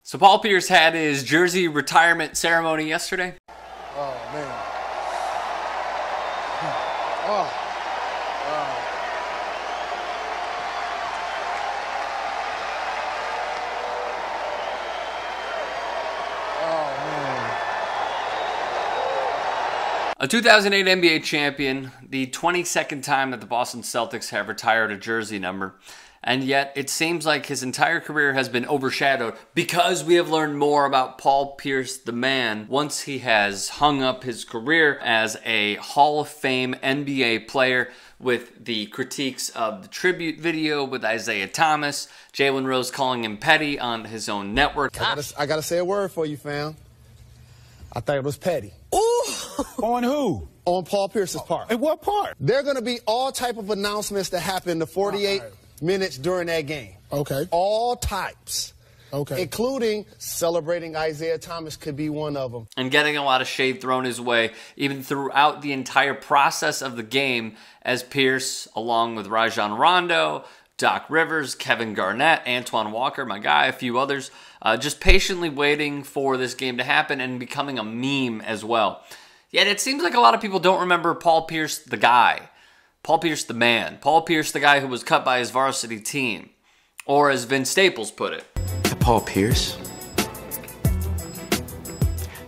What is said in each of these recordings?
So Paul Pierce had his jersey retirement ceremony yesterday. Oh, man. Oh. A 2008 NBA champion, the 22nd time that the Boston Celtics have retired a jersey number, and yet it seems like his entire career has been overshadowed because we have learned more about Paul Pierce, the man, once he has hung up his career as a Hall of Fame NBA player with the critiques of the tribute video with Isaiah Thomas, Jalen Rose calling him petty on his own network. I gotta say a word for you, fam. I thought it was petty. Ooh! On who? On Paul Pierce's part. In what part? There are going to be all type of announcements that happen in the 48 minutes during that game. Okay. All types. Okay. Including celebrating Isaiah Thomas could be one of them. And getting a lot of shade thrown his way, even throughout the entire process of the game, as Pierce, along with Rajon Rondo, Doc Rivers, Kevin Garnett, Antoine Walker, my guy, a few others, just patiently waiting for this game to happen and becoming a meme as well. Yet it seems like a lot of people don't remember Paul Pierce the guy, Paul Pierce the man, Paul Pierce the guy who was cut by his varsity team, or as Vince Staples put it. Paul Pierce?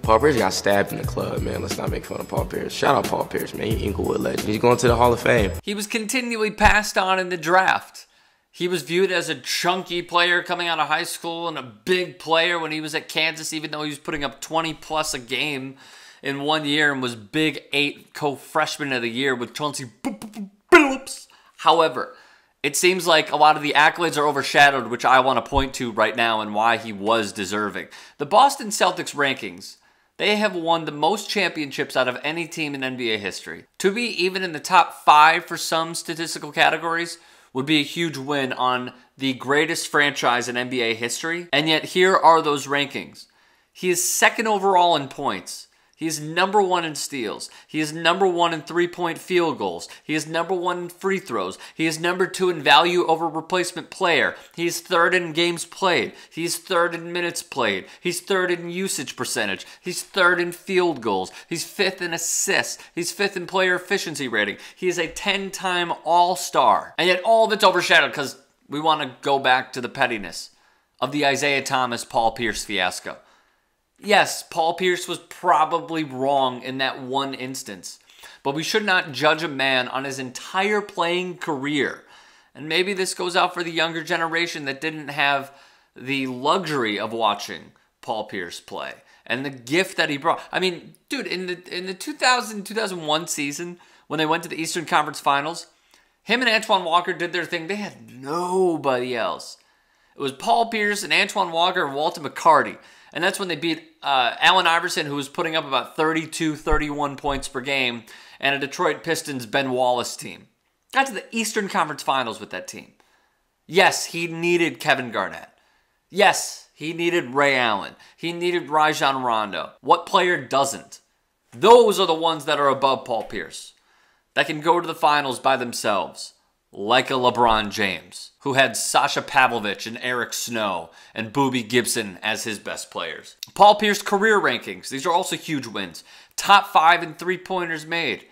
Paul Pierce got stabbed in the club, man. Let's not make fun of Paul Pierce. Shout out Paul Pierce, man. He Inglewood legend. He's going to the Hall of Fame. He was continually passed on in the draft. He was viewed as a chunky player coming out of high school and a big player when he was at Kansas, even though he was putting up 20-plus a game in 1 year and was Big 8 co-freshman of the year with Chauncey Billups. However, it seems like a lot of the accolades are overshadowed, which I want to point to right now and why he was deserving. The Boston Celtics rankings, they have won the most championships out of any team in NBA history. To be even in the top 5 for some statistical categories would be a huge win on the greatest franchise in NBA history. And yet here are those rankings. He is second overall in points. He is number 1 in steals. He is number 1 in three-point field goals. He is number 1 in free throws. He is number 2 in value over replacement player. He is 3rd in games played. He is 3rd in minutes played. He's 3rd in usage percentage. He's 3rd in field goals. He's 5th in assists. He's 5th in player efficiency rating. He is a 10-time All-Star. And yet all of it's overshadowed because we want to go back to the pettiness of the Isaiah Thomas, Paul Pierce fiasco. Yes, Paul Pierce was probably wrong in that one instance, but we should not judge a man on his entire playing career. And maybe this goes out for the younger generation that didn't have the luxury of watching Paul Pierce play and the gift that he brought. I mean, dude, in the 2000-2001 season, when they went to the Eastern Conference Finals, him and Antoine Walker did their thing. They had nobody else. It was Paul Pierce and Antoine Walker and Walter McCarty. And that's when they beat Allen Iverson, who was putting up about 32, 31 points per game, and a Detroit Pistons Ben Wallace team. Got to the Eastern Conference Finals with that team. Yes, he needed Kevin Garnett. Yes, he needed Ray Allen. He needed Rajon Rondo. What player doesn't? Those are the ones that are above Paul Pierce, that can go to the finals by themselves. Like a LeBron James, who had Sasha Pavlovich and Eric Snow and Boobie Gibson as his best players. Paul Pierce career rankings. These are also huge wins. Top 5 in three-pointers made.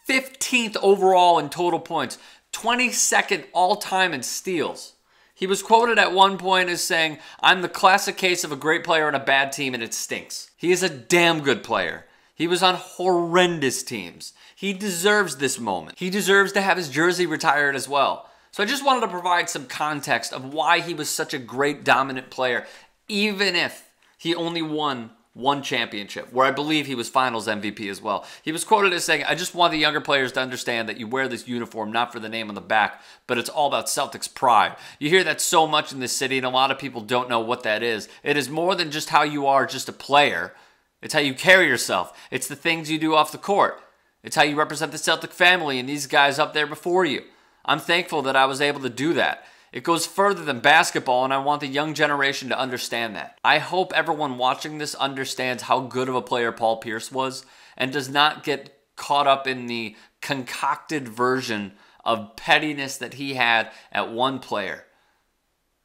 15th overall in total points. 22nd all-time in steals. He was quoted at one point as saying, "I'm the classic case of a great player on a bad team and it stinks." He is a damn good player. He was on horrendous teams. He deserves this moment. He deserves to have his jersey retired as well. So I just wanted to provide some context of why he was such a great dominant player, even if he only won one championship, where I believe he was finals MVP as well. He was quoted as saying, "I just want the younger players to understand that you wear this uniform not for the name on the back, but it's all about Celtics pride." You hear that so much in this city, and a lot of people don't know what that is. It is more than just how you are just a player. It's how you carry yourself. It's the things you do off the court. It's how you represent the Celtic family and these guys up there before you. I'm thankful that I was able to do that. It goes further than basketball, and I want the young generation to understand that. I hope everyone watching this understands how good of a player Paul Pierce was and does not get caught up in the concocted version of pettiness that he had at one player.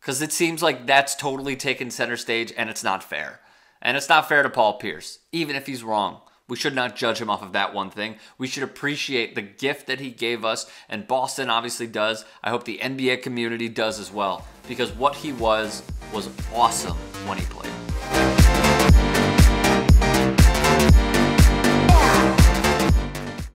Because it seems like that's totally taken center stage, and it's not fair. And it's not fair to Paul Pierce, even if he's wrong. We should not judge him off of that one thing. We should appreciate the gift that he gave us, and Boston obviously does. I hope the NBA community does as well, because what he was awesome when he played.